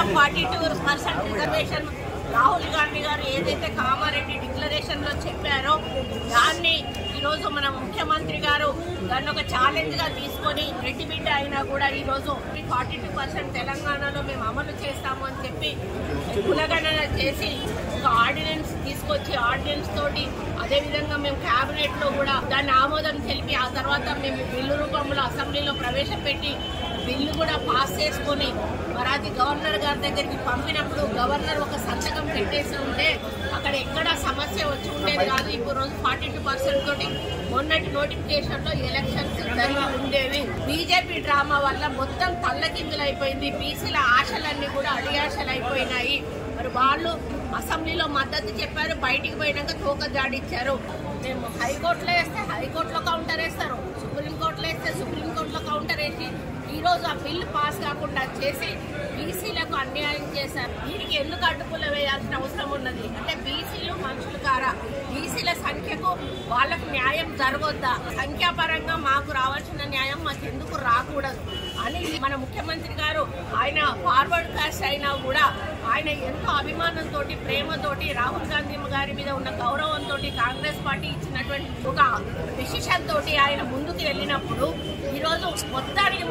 42% reservation Rahul Gandhi గారు ఏదైతే Kamareddy declaration లో చెప్పారో దాన్ని ఈరోజు మన ముఖ్యమంత్రి గారు దాన్ని ఒక ఛాలెంజ్ గా తీసుకొని రెడ్డి బిడ్డ అయినా కూడా ఈరోజు 42% తెలంగాణలో మేము అమలు చేస్తాము అని చెప్పి కులగణన చేసి ఒక ఆర్డినెన్స్ తీసుకొచ్చి ఆర్డినెన్స్ తోటి అదేవిధంగా మేము క్యాబినెట్ లో కూడా దాన్ని ఆమోదం తెలిపి ఆ తర్వాత మేము బిల్లు రూపంలో అసెంబ్లీలో ప్రవేశపెట్టి బిల్లు కూడా పాస్ చేసుకుని మరి అది గవర్నర్ గారి దగ్గరికి పంపినప్పుడు గవర్నర్ ఒక సంతకం పెట్టేసి ఉంటే అక్కడ ఎక్కడ సమస్య వచ్చి ఉండేది కాదు. ఇప్పుడు రోజు 42% తోటి మొన్నటి నోటిఫికేషన్ లో ఎలక్షన్స్ జరిగి ఉండేవి. బీజేపీ డ్రామా వల్ల మొత్తం తల్లకిందులైపోయింది. బీసీల ఆశలన్నీ కూడా అడియాశలు అయిపోయినాయి. మరి వాళ్ళు అసెంబ్లీలో మద్దతు చెప్పారు, బయటికి పోయినాక తోక జాడిచ్చారు. మేము హైకోర్టులో వేస్తే హైకోర్టులో కౌంటర్ వేస్తారు, సుప్రీంకోర్టులో వేస్తే సుప్రీంకోర్టులో కౌంటర్ వేసి ఈరోజు ఆ బిల్లు పాస్ కాకుండా చేసి బీసీలకు అన్యాయం చేశారు. దీనికి ఎందుకు అడ్డుపుల్ల వేయాల్సిన అవసరం ఉన్నది అంటే బీసీలు మనుషులు కారా? బీసీల సంఖ్యకు వాళ్ళకు న్యాయం జరగొద్దా? సంఖ్యాపరంగా మాకు రావాల్సిన న్యాయం మాకు ఎందుకు రాకూడదు అని మన ముఖ్యమంత్రి గారు ఆయన ఫార్వర్డ్ కాస్ట్ అయినా కూడా ఆయన ఎంతో అభిమానంతో ప్రేమతోటి రాహుల్ గాంధీ గారి మీద ఉన్న గౌరవంతో కాంగ్రెస్ పార్టీ ఇచ్చినటువంటి ఒక డిసిషన్ తోటి ఆయన ముందుకు వెళ్ళినప్పుడు ఈరోజు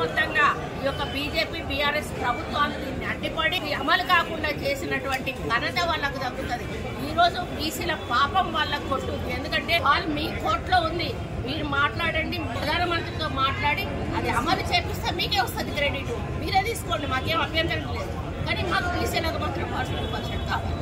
మొత్తంగా ఈ యొక్క బీజేపీ బీఆర్ఎస్ ప్రభుత్వాలు దీన్ని అడ్డుపడి అమలు కాకుండా చేసినటువంటి ఘనత వాళ్ళకు దక్కుతుంది. ఈ రోజు బీసీల పాపం వాళ్ళకు కొట్టుద్ది. ఎందుకంటే వాళ్ళు మీ కోర్టులో ఉంది, మీరు మాట్లాడండి, ప్రధానమంత్రితో మాట్లాడి అది అమలు చేపిస్తే మీకే వస్తుంది క్రెడిట్, మీరే తీసుకోండి, మాకేం అభ్యంతరం లేదు. కానీ మాకు బీసీలకు మాత్రం 42% కావాలి.